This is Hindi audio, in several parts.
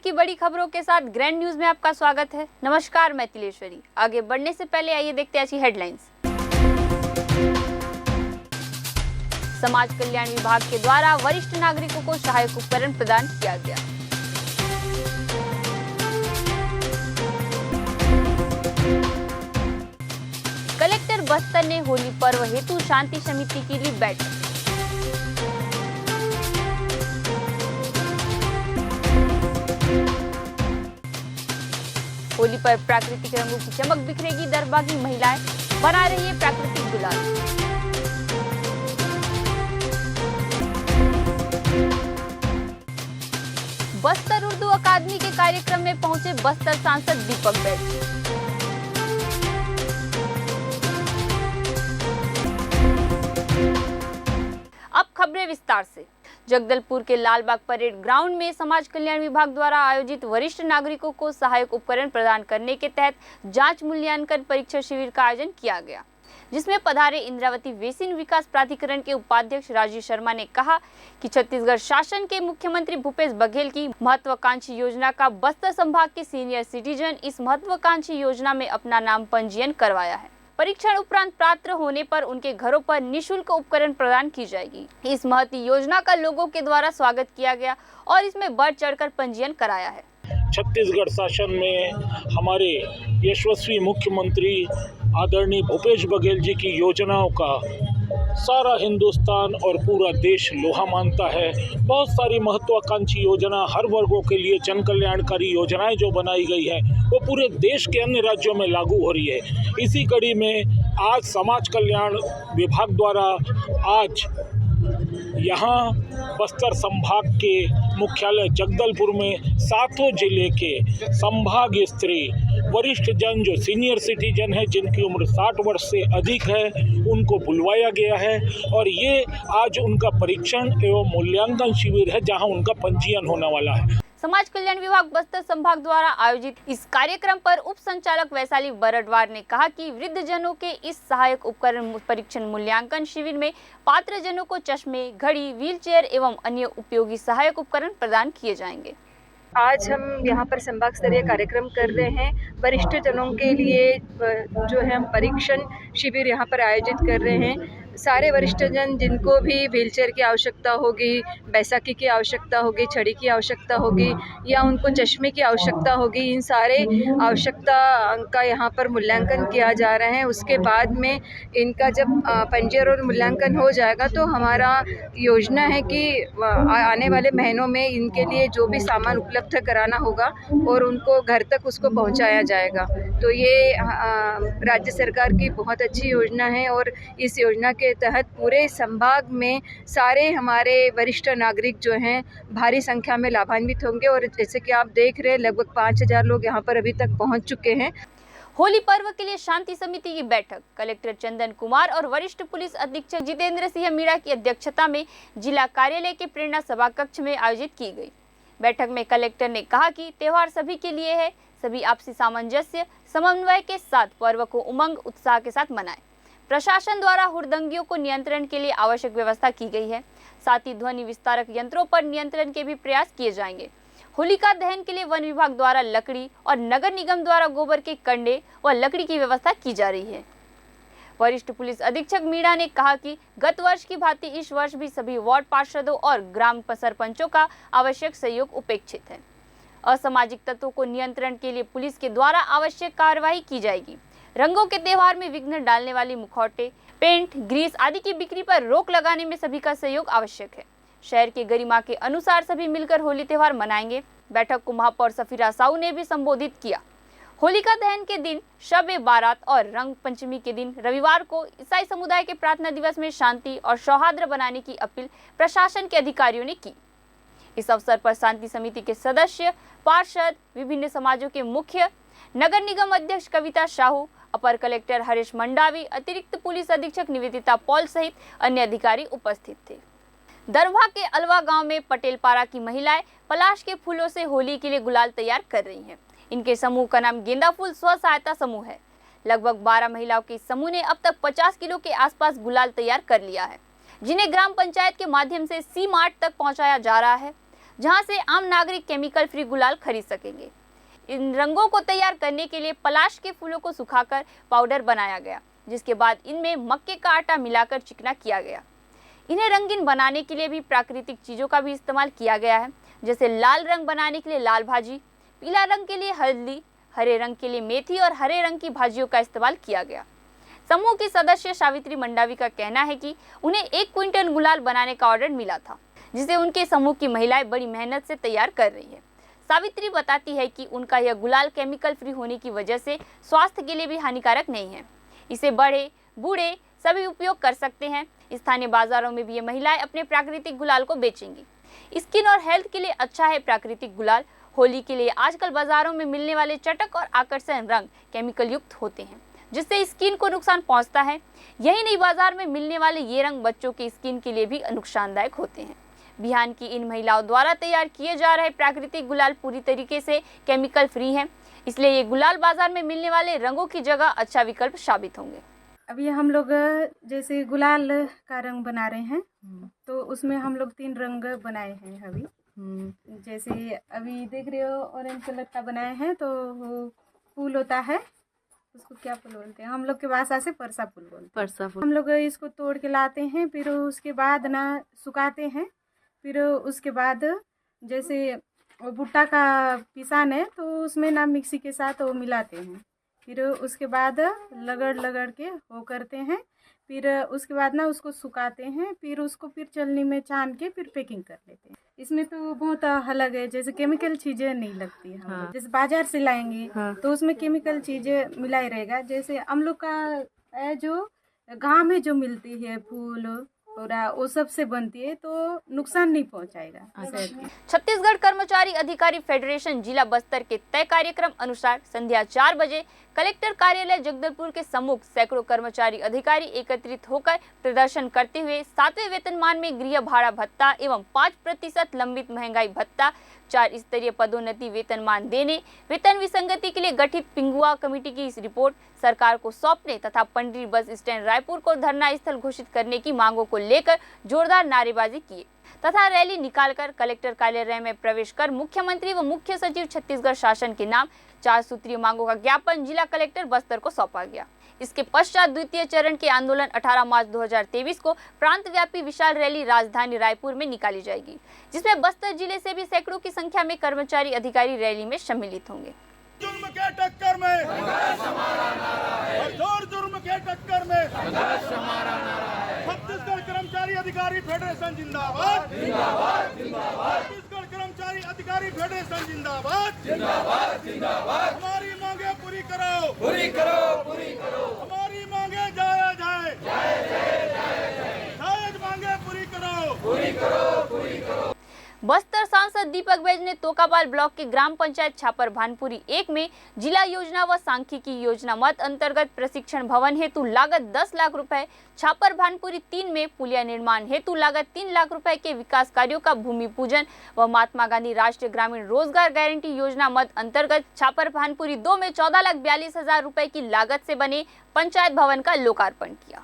की बड़ी खबरों के साथ ग्रैंड न्यूज में आपका स्वागत है। नमस्कार, मैं तिलेश्वरी। आगे बढ़ने से पहले आइए देखते हैं आज की हेडलाइंस। समाज कल्याण विभाग के द्वारा वरिष्ठ नागरिकों को सहायक उपकरण प्रदान किया गया। कलेक्टर बस्तर ने होली पर्व हेतु शांति समिति की ली बैठक। होली पर प्राकृतिक रंगों की चमक बिखरेगी, दरबागी महिलाएं बना रही है प्राकृतिक गुलाल। बस्तर उर्दू अकादमी के कार्यक्रम में पहुंचे बस्तर सांसद दीपक बैज। अब खबरें विस्तार से। जगदलपुर के लालबाग परेड ग्राउंड में समाज कल्याण विभाग द्वारा आयोजित वरिष्ठ नागरिकों को सहायक उपकरण प्रदान करने के तहत जांच मूल्यांकन परीक्षा शिविर का आयोजन किया गया, जिसमें पधारे इंद्रावती बेसिन विकास प्राधिकरण के उपाध्यक्ष राजीव शर्मा ने कहा कि छत्तीसगढ़ शासन के मुख्यमंत्री भूपेश बघेल की महत्वाकांक्षी योजना का बस्तर संभाग के सीनियर सिटीजन इस महत्वाकांक्षी योजना में अपना नाम पंजीयन करवाया है। परीक्षण उपरांत पात्र होने पर उनके घरों पर निःशुल्क उपकरण प्रदान की जाएगी। इस महती योजना का लोगों के द्वारा स्वागत किया गया और इसमें बढ़ चढ़कर पंजीयन कराया है। छत्तीसगढ़ शासन में हमारे यशस्वी मुख्यमंत्री आदरणीय भूपेश बघेल जी की योजनाओं का सारा हिंदुस्तान और पूरा देश लोहा मानता है। बहुत सारी महत्वाकांक्षी योजना, हर वर्गों के लिए जन कल्याणकारी योजनाएं जो बनाई गई है वो पूरे देश के अन्य राज्यों में लागू हो रही है। इसी कड़ी में आज समाज कल्याण विभाग द्वारा आज यहाँ बस्तर संभाग के मुख्यालय जगदलपुर में सातों जिले के संभाग स्तरीय वरिष्ठ जन जो सीनियर सिटीजन है, जिनकी उम्र 60 वर्ष से अधिक है, उनको बुलवाया गया है और ये आज उनका परीक्षण एवं मूल्यांकन शिविर है जहां उनका पंजीयन होने वाला है। समाज कल्याण विभाग बस्तर संभाग द्वारा आयोजित इस कार्यक्रम पर उप संचालक वैशाली बरडवार ने कहा कि वृद्ध जनों के इस सहायक उपकरण परीक्षण मूल्यांकन शिविर में पात्र जनों को चश्मे, घड़ी, व्हीलचेयर एवं अन्य उपयोगी सहायक उपकरण प्रदान किए जाएंगे। आज हम यहाँ पर संभाग स्तरीय कार्यक्रम कर रहे हैं। वरिष्ठ जनों के लिए जो है हम परीक्षण शिविर यहाँ पर आयोजित कर रहे हैं। सारे वरिष्ठ जन जिनको भी व्हीलचेयर की आवश्यकता होगी, बैसाखी की आवश्यकता होगी, छड़ी की आवश्यकता होगी या उनको चश्मे की आवश्यकता होगी, इन सारे आवश्यकता का यहाँ पर मूल्यांकन किया जा रहा है। उसके बाद में इनका जब पंजीयन और मूल्यांकन हो जाएगा तो हमारा योजना है कि आने वाले महीनों में इनके लिए जो भी सामान उपलब्ध कराना होगा और उनको घर तक उसको पहुँचाया जाएगा। तो ये राज्य सरकार की बहुत अच्छी योजना है और इस योजना के तहत पूरे संभाग में सारे हमारे वरिष्ठ नागरिक जो हैं भारी संख्या में लाभान्वित होंगे और जैसे कि आप देख रहे हैं लगभग 5000 लोग यहाँ पर अभी तक पहुँच चुके हैं। होली पर्व के लिए शांति समिति की बैठक कलेक्टर चंदन कुमार और वरिष्ठ पुलिस अधीक्षक जितेंद्र सिंह मीणा की अध्यक्षता में जिला कार्यालय के प्रेरणा सभा कक्ष में आयोजित की गई। बैठक में कलेक्टर ने कहा कि त्योहार सभी के लिए है, सभी आपसी सामंजस्य समन्वय के साथ पर्व को उमंग उत्साह के साथ मनाएं। प्रशासन द्वारा हुड़दंगियों को नियंत्रण के लिए आवश्यक व्यवस्था की गई है। साथ ही ध्वनि विस्तारक यंत्रों पर नियंत्रण के भी प्रयास किए जाएंगे। होलिका दहन के लिए वन विभाग द्वारा लकड़ी और नगर निगम द्वारा गोबर के कंडे व लकड़ी की व्यवस्था की जा रही है। वरिष्ठ पुलिस अधीक्षक मीणा ने कहा कि गत वर्ष की भांति इस वर्ष भी सभी वार्ड पार्षदों और ग्राम सरपंचों का आवश्यक सहयोग उपेक्षित है। असामाजिक तत्वों को नियंत्रण के लिए पुलिस के द्वारा आवश्यक कार्रवाई की जाएगी। रंगों के त्योहार में विघ्न डालने वाली मुखौटे, पेंट, ग्रीस आदि की बिक्री पर रोक लगाने में सभी का सहयोग आवश्यक है। शहर के गरिमा के अनुसार सभी मिलकर होली त्योहार मनाएंगे। बैठक को महापौर सफीरा साहू ने भी संबोधित किया। होलिका दहन के दिन शब-ए बारात और रंग पंचमी के दिन रविवार को ईसाई समुदाय के प्रार्थना दिवस में शांति और सौहार्द बनाने की अपील प्रशासन के अधिकारियों ने की। इस अवसर पर शांति समिति के सदस्य, पार्षद, विभिन्न समाजों के मुख्य, नगर निगम अध्यक्ष कविता साहू, अपर कलेक्टर हरीश मंडावी, अतिरिक्त पुलिस अधीक्षक निवेदिता पॉल सहित अन्य अधिकारी उपस्थित थे। दरभा के अलवा गांव में पटेलपारा की महिलाएं पलाश के फूलों से होली के लिए गुलाल तैयार कर रही हैं। इनके समूह का नाम गेंदा फूल स्व सहायता समूह है। लगभग 12 महिलाओं के समूह ने अब तक 50 किलो के आसपास गुलाल तैयार कर लिया है, जिन्हें ग्राम पंचायत के माध्यम से सी मार्ट तक पहुंचाया जा रहा है। जहां से आम नागरिक केमिकल फ्री गुलाल खरीद सकेंगे। इन रंगों को तैयार करने के लिए पलाश के फूलों को सुखाकर पाउडर बनाया गया, जिसके बाद इनमें मक्के का आटा मिलाकर चिकना किया गया। इन्हें रंगीन बनाने के लिए भी प्राकृतिक चीज़ों का भी इस्तेमाल किया गया है, जैसे लाल रंग बनाने के लिए लाल भाजी, पीला रंग के लिए हल्दी, हरे रंग के लिए मेथी और हरे रंग की भाजियों का इस्तेमाल किया गया। समूह की सदस्य सावित्री मंडावी का कहना है कि उन्हें 1 क्विंटल गुलाल बनाने का ऑर्डर मिला था, जिसे उनके समूह की महिलाएं बड़ी मेहनत से तैयार कर रही है। सावित्री बताती है कि उनका यह गुलाल केमिकल फ्री होने की वजह से स्वास्थ्य के लिए भी हानिकारक नहीं है। इसे बड़े बूढ़े सभी उपयोग कर सकते हैं। स्थानीय बाजारों में भी ये महिलाएं अपने प्राकृतिक गुलाल को बेचेंगी। स्किन और हेल्थ के लिए अच्छा है प्राकृतिक गुलाल। होली के लिए आजकल बाजारों में मिलने वाले चटक और आकर्षण रंग केमिकल युक्त होते हैं, जिससे स्किन को नुकसान पहुंचता है। यही नहीं, बाजार में मिलने वाले ये रंग बच्चों की स्किन के लिए भी नुकसानदायक होते हैं। बिहान की इन महिलाओं द्वारा तैयार किए जा रहे प्राकृतिक गुलाल पूरी तरीके से केमिकल फ्री हैं, इसलिए ये गुलाल बाजार में मिलने वाले रंगों की जगह अच्छा विकल्प साबित होंगे। अभी हम लोग जैसे गुलाल का रंग बना रहे हैं, तो उसमें हम लोग 3 रंग बनाए हैं अभी। जैसे अभी देख रहे हो ऑरेंज कलर का बनाए हैं, तो वो फूल होता है, उसको क्या फूल बोलते हैं, हम लोग के भाषा से परसा फूल बोलते हैं। परसा फूल हम लोग इसको तोड़ के लाते हैं, फिर उसके बाद ना सुखाते हैं, फिर उसके बाद जैसे वो भुट्टा का पिसान है, तो उसमें ना मिक्सी के साथ वो मिलाते हैं, फिर उसके बाद लगड़ के वो करते हैं, फिर उसके बाद ना उसको सुखाते हैं, फिर उसको फिर चलनी में छान के फिर पैकिंग कर लेते हैं। इसमें तो बहुत अलग है, जैसे केमिकल चीजें नहीं लगती है। हाँ। जैसे बाजार से लाएंगे, हाँ, तो उसमें केमिकल चीजें मिला ही रहेगा। जैसे हम लोग का है जो गाँव में जो मिलती है फूल और वो सब से बनती है, तो नुकसान नहीं पहुंचाएगा। छत्तीसगढ़ कर्मचारी अधिकारी फेडरेशन जिला बस्तर के तय कार्यक्रम अनुसार संध्या 4 बजे कलेक्टर कार्यालय जगदलपुर के सम्मुख सैकड़ों कर्मचारी अधिकारी एकत्रित होकर प्रदर्शन करते हुए 7वें वेतनमान में गृह भाड़ा भत्ता एवं 5% लंबित महंगाई भत्ता, 4 स्तरीय पदोन्नति वेतनमान देने, वेतन विसंगति के लिए गठित पिंगुआ कमेटी की इस रिपोर्ट सरकार को सौंपने तथा पंडरी बस स्टैंड रायपुर को धरना स्थल घोषित करने की मांगों को लेकर जोरदार नारेबाजी किए तथा रैली निकालकर कलेक्टर कार्यालय में प्रवेश कर मुख्यमंत्री व मुख्य सचिव छत्तीसगढ़ शासन के नाम 4 सूत्रीय मांगों का ज्ञापन जिला कलेक्टर बस्तर को सौंपा गया। इसके पश्चात द्वितीय चरण के आंदोलन 18 मार्च 2023 को प्रांत व्यापी विशाल रैली राजधानी रायपुर में निकाली जाएगी, जिसमें बस्तर जिले से भी सैकड़ों की संख्या में कर्मचारी अधिकारी रैली में सम्मिलित होंगे। जुर्म के टक्कर में जुर्म के टक्कर में छत्तीसगढ़ कर्मचारी अधिकारी फेडरेशन जिंदाबाद, छत्तीसगढ़ कर्मचारी अधिकारी फेडरेशन जिंदाबाद, हमारी मांगे पूरी करो, हमारी मांगे जायज है, जायज मांगे पूरी करो। बस्तर सांसद दीपक बैज ने तोकापाल ब्लॉक के ग्राम पंचायत छापर भानपुरी 1 में जिला योजना व सांख्यिकी योजना मद अंतर्गत प्रशिक्षण भवन हेतु लागत 10 लाख रुपए, छापर भानपुरी 3 में पुलिया निर्माण हेतु लागत 3 लाख रुपए के विकास कार्यों का भूमि पूजन व महात्मा गांधी राष्ट्रीय ग्रामीण रोजगार गारंटी योजना मद अंतर्गत छापर भानपुरी 2 में 14,42,000 रुपए की लागत से बने पंचायत भवन का लोकार्पण किया।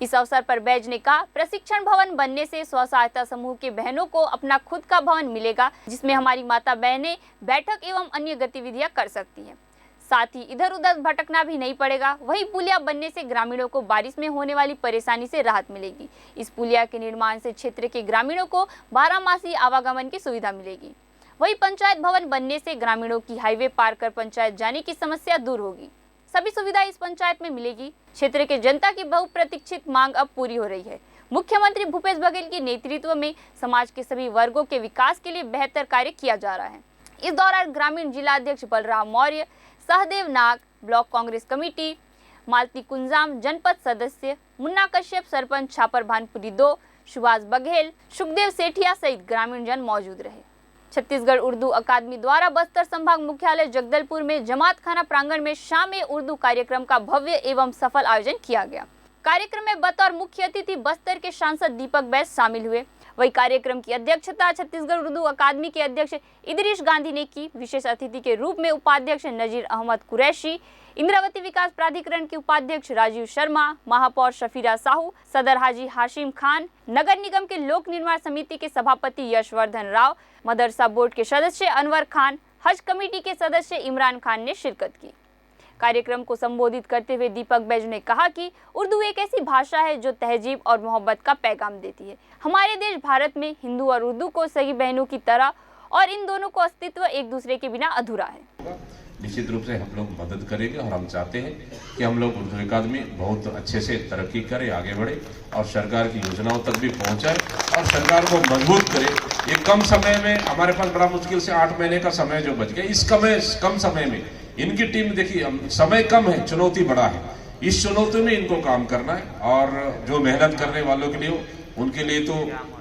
इस अवसर पर बैज ने कहा, प्रशिक्षण भवन बनने से स्व सहायता समूह के बहनों को अपना खुद का भवन मिलेगा, जिसमें हमारी माता बहनें बैठक एवं अन्य गतिविधियां कर सकती हैं। साथ ही इधर उधर भटकना भी नहीं पड़ेगा। वही पुलिया बनने से ग्रामीणों को बारिश में होने वाली परेशानी से राहत मिलेगी। इस पुलिया के निर्माण से क्षेत्र के ग्रामीणों को 12मासी आवागमन की सुविधा मिलेगी। वही पंचायत भवन बनने से ग्रामीणों की हाईवे पार कर पंचायत जाने की समस्या दूर होगी। सभी सुविधा इस पंचायत में मिलेगी। क्षेत्र के जनता की बहुप्रतीक्षित मांग अब पूरी हो रही है। मुख्यमंत्री भूपेश बघेल के नेतृत्व में समाज के सभी वर्गों के विकास के लिए बेहतर कार्य किया जा रहा है। इस दौरान ग्रामीण जिला अध्यक्ष बलराम मौर्य, सहदेव नाग, ब्लॉक कांग्रेस कमेटी, मालती कुंजाम, जनपद सदस्य मुन्ना कश्यप, सरपंच छापर भानपुरी 2, सुभाष बघेल, सुखदेव सेठिया सहित ग्रामीण जन मौजूद रहे। छत्तीसगढ़ उर्दू अकादमी द्वारा बस्तर संभाग मुख्यालय जगदलपुर में जमात खाना प्रांगण में शाम उर्दू कार्यक्रम का भव्य एवं सफल आयोजन किया गया। कार्यक्रम में बतौर मुख्य अतिथि बस्तर के सांसद दीपक बैज शामिल हुए। वही कार्यक्रम की अध्यक्षता छत्तीसगढ़ उर्दू अकादमी के अध्यक्ष इदरीश गांधी ने की। विशेष अतिथि के रूप में उपाध्यक्ष नजीर अहमद कुरैशी, इंद्रावती विकास प्राधिकरण के उपाध्यक्ष राजीव शर्मा, महापौर शफीरा साहू, सदर हाजी हाशिम खान, नगर निगम के लोक निर्माण समिति के सभापति यशवर्धन राव, मदरसा बोर्ड के सदस्य अनवर खान, हज कमेटी के सदस्य इमरान खान ने शिरकत की। कार्यक्रम को संबोधित करते हुए दीपक बैज ने कहा कि उर्दू एक ऐसी भाषा है जो तहजीब और मोहब्बत का पैगाम देती है। हमारे देश भारत में हिंदू और उर्दू को सगी बहनों की तरह और इन दोनों को अस्तित्व एक दूसरे के बिना अधूरा है। निश्चित रूप से हम लोग मदद करेंगे और हम चाहते हैं कि हम लोग उर्दू अकादमी बहुत अच्छे से तरक्की करे, आगे बढ़े और सरकार की योजनाओं तक भी पहुंचाए और सरकार को मजबूत करे। ये कम समय में हमारे पास बड़ा मुश्किल से 8 महीने का समय जो बच गया, इस कम समय में इनकी टीम देखिए, समय कम है, चुनौती बड़ा है। इस चुनौती में इनको काम करना है और जो मेहनत करने वालों के लिए उनके लिए तो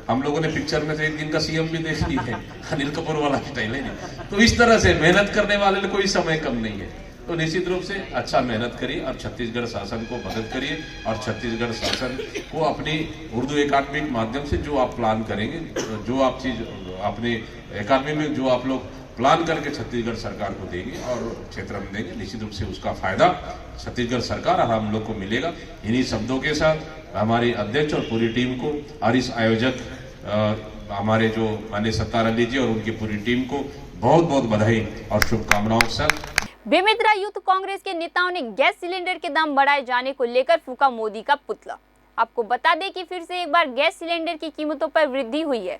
हम लोगों ने पिक्चर में से एक दिन का सीएम भी देख ली है, अनिल कपूर वाला स्टाइल है। तो इस तरह से मेहनत करने वाले लिए कोई समय कम नहीं है। तो निश्चित रूप से अच्छा मेहनत करिए और छत्तीसगढ़ शासन को मदद करिए और छत्तीसगढ़ शासन को अपनी उर्दू एकेडमी के माध्यम से जो आप प्लान करेंगे, जो आप चीज अपने एकेडमी में जो आप लोग प्लान करके छत्तीसगढ़ सरकार को देंगे और क्षेत्र में देंगे, निश्चित रूप से उसका फायदा छत्तीसगढ़ सरकार और हम लोग को मिलेगा। इन्हीं शब्दों के साथ हमारे अध्यक्ष और पूरी टीम को और इस आयोजक हमारे जो माननीय सत्ताराम जी और उनकी पूरी टीम को बहुत बहुत बधाई और शुभकामनाओं के साथ। बेमेतरा यूथ कांग्रेस के नेताओं ने गैस सिलेंडर के दाम बढ़ाए जाने को लेकर फूका मोदी का पुतला। आपको बता दें कि फिर से एक बार गैस सिलेंडर की कीमतों पर वृद्धि हुई है।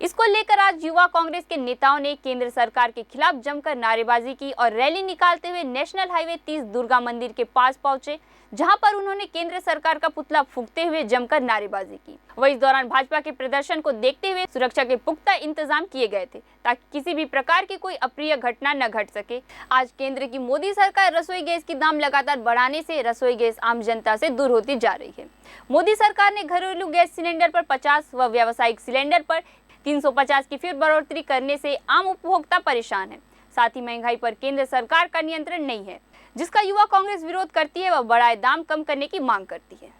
इसको लेकर आज युवा कांग्रेस के नेताओं ने केंद्र सरकार के खिलाफ जमकर नारेबाजी की और रैली निकालते हुए नेशनल हाईवे 30 दुर्गा मंदिर के पास पहुंचे, जहां पर उन्होंने केंद्र सरकार का पुतला फूंकते हुए जमकर नारेबाजी की। वहीं इस दौरान भाजपा के प्रदर्शन को देखते हुए सुरक्षा के पुख्ता इंतजाम किए गए थे ताकि किसी भी प्रकार की कोई अप्रिय घटना न घट सके। आज केंद्र की मोदी सरकार रसोई गैस की दाम लगातार बढ़ाने से रसोई गैस आम जनता से दूर होती जा रही है। मोदी सरकार ने घरेलू गैस सिलेंडर पर 50 व व्यावसायिक सिलेंडर पर 350 की फिर बढ़ोतरी करने से आम उपभोक्ता परेशान है। साथ ही महंगाई पर केंद्र सरकार का नियंत्रण नहीं है, जिसका युवा कांग्रेस विरोध करती है व बढ़ाए दाम कम करने की मांग करती है।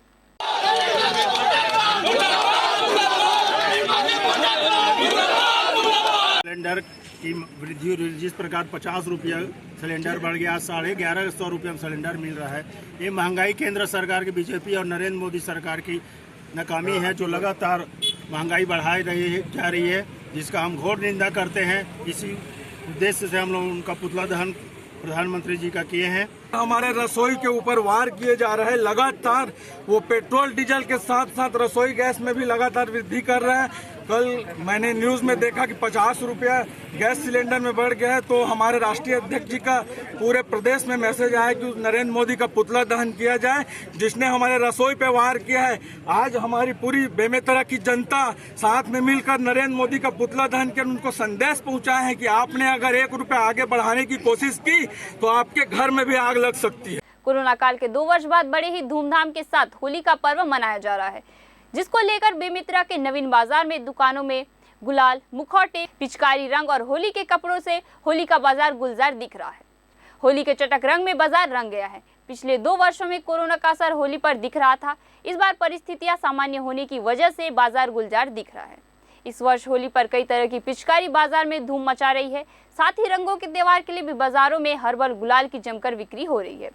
सिलेंडर की वृद्धि हो रही, जिस प्रकार 50 रुपया सिलेंडर बढ़ गया, 1150 रुपये में सिलेंडर मिल रहा है। ये महंगाई केंद्र सरकार की बीजेपी और नरेंद्र मोदी सरकार की नाकामी है, जो लगातार महंगाई बढ़ाई जा रही है, जिसका हम घोर निंदा करते हैं। इसी उद्देश्य से हम लोग उनका पुतला दहन प्रधानमंत्री जी का किए हैं। हमारे रसोई के ऊपर वार किए जा रहे हैं लगातार। वो पेट्रोल डीजल के साथ साथ रसोई गैस में भी लगातार वृद्धि कर रहे हैं। कल मैंने न्यूज में देखा कि 50 रुपया गैस सिलेंडर में बढ़ गया है। तो हमारे राष्ट्रीय अध्यक्ष जी का पूरे प्रदेश में मैसेज आया कि नरेंद्र मोदी का पुतला दहन किया जाए, जिसने हमारे रसोई पे वार किया है। आज हमारी पूरी बेमेतरा की जनता साथ में मिलकर नरेंद्र मोदी का पुतला दहन कर उनको संदेश पहुंचाए हैं कि आपने अगर 1 रुपया आगे बढ़ाने की कोशिश की तो आपके घर में भी आग लग सकती है। कोरोना काल के 2 वर्ष बाद बड़े ही धूमधाम के साथ होली का पर्व मनाया जा रहा है, जिसको लेकर बेमेतरा के नवीन बाजार में दुकानों में गुलाल, मुखौटे, पिचकारी रंग और होली के कपड़ों से होली का बाजार गुलजार दिख रहा है। होली के चटक रंग में बाजार रंग गया है। पिछले 2 वर्षों में कोरोना का असर होली पर दिख रहा था। इस बार परिस्थितियां सामान्य होने की वजह से बाजार गुलजार दिख रहा है। इस वर्ष होली पर कई तरह की पिचकारी बाजार में धूम मचा रही है। साथ ही रंगों के त्योहार के लिए भी बाजारों में हर्बल गुलाल की जमकर बिक्री हो रही है।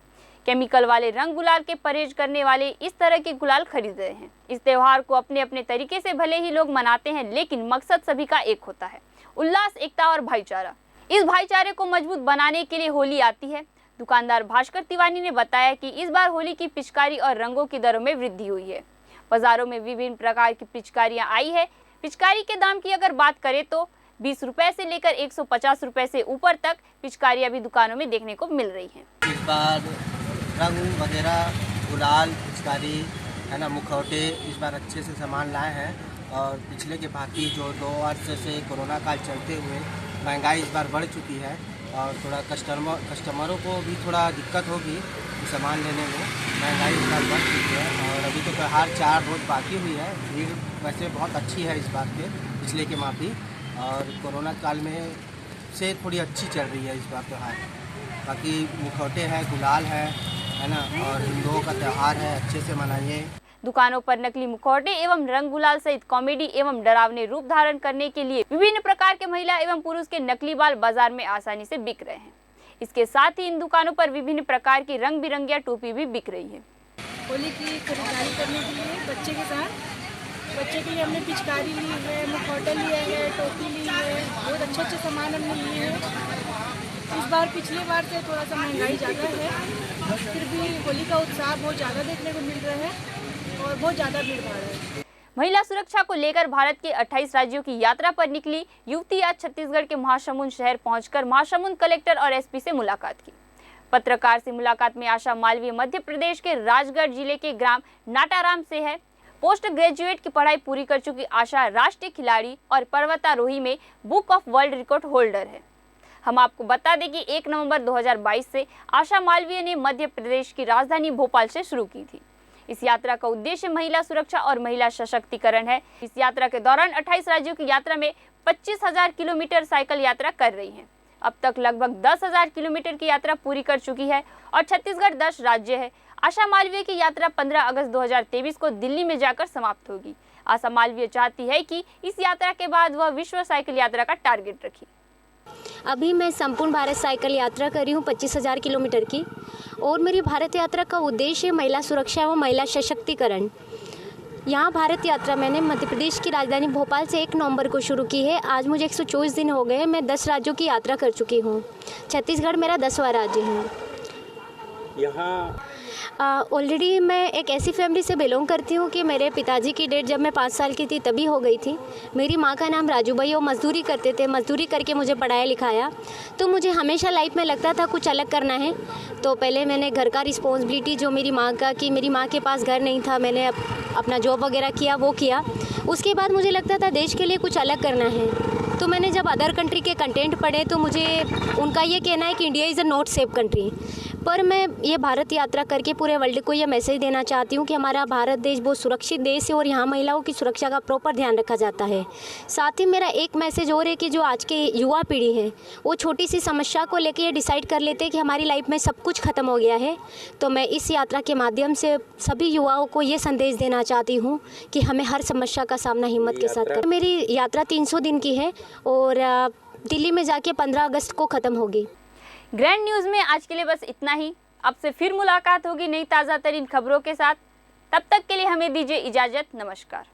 केमिकल वाले रंग गुलाल के परहेज करने वाले इस तरह के गुलाल खरीद रहे हैं। इस त्योहार को अपने अपने तरीके से भले ही लोग मनाते हैं, लेकिन मकसद सभी का एक होता है, उल्लास, एकता और भाईचारा। इस भाईचारे को मजबूत बनाने के लिए होली आती है। दुकानदार भास्कर तिवारी ने बताया कि इस बार होली की पिचकारी और रंगों की दरों में वृद्धि हुई है। बाजारों में विभिन्न प्रकार की पिचकारियां आई है। पिचकारी के दाम की अगर बात करें तो 20 रुपए से लेकर 150 रुपए से ऊपर तक पिचकारियां भी दुकानों में देखने को मिल रही हैं। इस बार रंग वगैरह, गुलाल, पिचकारी है ना, मुखौटे इस बार अच्छे से सामान लाए हैं। और पिछले के भांति जो 2 वर्ष से कोरोना काल चलते हुए महंगाई इस बार बढ़ चुकी है और थोड़ा कस्टमरों को भी थोड़ा दिक्कत होगी सामान लेने में। महंगाई इस बार बढ़ चुकी है और अभी तो त्यौहार 4 रोज बाकी हुई है। भीड़ वैसे बहुत अच्छी है इस बार के पिछले के माफी, और कोरोना काल में से थोड़ी अच्छी चल रही है इस बार त्यौहार। बाकी मुखौटे हैं, गुलाल है ना, और हिंदुओं का त्यौहार है, अच्छे से मनाइए। दुकानों पर नकली मुखौटे एवं रंग गुलाल सहित कॉमेडी एवं डरावने रूप धारण करने के लिए विभिन्न प्रकार के महिला एवं पुरुष के नकली बाल बाजार में आसानी से बिक रहे हैं। इसके साथ ही इन दुकानों पर विभिन्न प्रकार की रंग बिरंगिया टोपी भी बिक रही है। होली की खरीदारी करने के लिए बच्चे के साथ बच्चे के लिए हमने पिचकारी ली है, मुखौटे लिए है, टोपी ली है, बहुत अच्छे सामान हमने लिए हैं। इस बार पिछली बार से थोड़ा सा महंगाई ज़्यादा है, फिर भी होली का उत्साह बहुत ज़्यादा देखने को मिल रहा है और बहुत ज़्यादा भीड़ भाड़ है। महिला सुरक्षा को लेकर भारत के 28 राज्यों की यात्रा पर निकली युवती आज छत्तीसगढ़ के महासमुंद शहर पहुंचकर महासमुंद कलेक्टर और एसपी से मुलाकात की। पत्रकार से मुलाकात में आशा मालवीय मध्य प्रदेश के राजगढ़ जिले के ग्राम नाटाराम से है। पोस्ट ग्रेजुएट की पढ़ाई पूरी कर चुकी आशा राष्ट्रीय खिलाड़ी और पर्वतारोही में book of world record holder है। हम आपको बता दें कि 1 नवंबर 2022 से आशा मालवीय ने मध्य प्रदेश की राजधानी भोपाल से शुरू की थी। इस यात्रा का उद्देश्य महिला सुरक्षा और महिला सशक्तिकरण है। इस यात्रा के दौरान 28 राज्यों की यात्रा में 25,000 किलोमीटर साइकिल यात्रा कर रही है। अब तक लगभग 10,000 किलोमीटर की यात्रा पूरी कर चुकी है और छत्तीसगढ़ 10 राज्य है। आशा मालवीय की यात्रा 15 अगस्त 2023 को दिल्ली में जाकर समाप्त होगी। आशा मालवीय चाहती है कि इस यात्रा के बाद वह विश्व साइकिल यात्रा का टारगेट रखे। अभी मैं संपूर्ण भारत साइकिल यात्रा कर रही हूँ 25,000 किलोमीटर की, और मेरी भारत यात्रा का उद्देश्य महिला सुरक्षा व महिला सशक्तिकरण। यहाँ भारत यात्रा मैंने मध्य प्रदेश की राजधानी भोपाल से 1 नवंबर को शुरू की है। आज मुझे 124 दिन हो गए। मैं 10 राज्यों की यात्रा कर चुकी हूँ। छत्तीसगढ़ मेरा 10वां राज्य है। यहाँ ऑलरेडी मैं एक ऐसी फैमिली से बिलोंग करती हूँ कि मेरे पिताजी की डेट जब मैं 5 साल की थी तभी हो गई थी। मेरी माँ का नाम राजू भाई, वो मज़दूरी करते थे। मज़दूरी करके मुझे पढ़ाया लिखाया, तो मुझे हमेशा लाइफ में लगता था कुछ अलग करना है। तो पहले मैंने घर का रिस्पॉन्सिबिलिटी जो मेरी माँ का, कि मेरी माँ के पास घर नहीं था, मैंने अपना जॉब वगैरह किया, वो किया। उसके बाद मुझे लगता था देश के लिए कुछ अलग करना है। तो मैंने जब अदर कंट्री के कंटेंट पढ़े तो मुझे उनका ये कहना है कि India is a not safe country. पर मैं ये भारत यात्रा करके पूरे वर्ल्ड को ये मैसेज देना चाहती हूँ कि हमारा भारत देश बहुत सुरक्षित देश है और यहाँ महिलाओं की सुरक्षा का प्रॉपर ध्यान रखा जाता है। साथ ही मेरा एक मैसेज और है कि जो आज के युवा पीढ़ी है वो छोटी सी समस्या को लेकर ये डिसाइड कर लेते हैं कि हमारी लाइफ में सब कुछ ख़त्म हो गया है। तो मैं इस यात्रा के माध्यम से सभी युवाओं को ये संदेश देना चाहती हूँ कि हमें हर समस्या का सामना हिम्मत के साथ करें। मेरी यात्रा 300 दिन की है और दिल्ली में जाके 15 अगस्त को ख़त्म होगी। ग्रैंड न्यूज़ में आज के लिए बस इतना ही। अब से फिर मुलाकात होगी नई ताज़ा तरीन खबरों के साथ। तब तक के लिए हमें दीजिए इजाज़त। नमस्कार।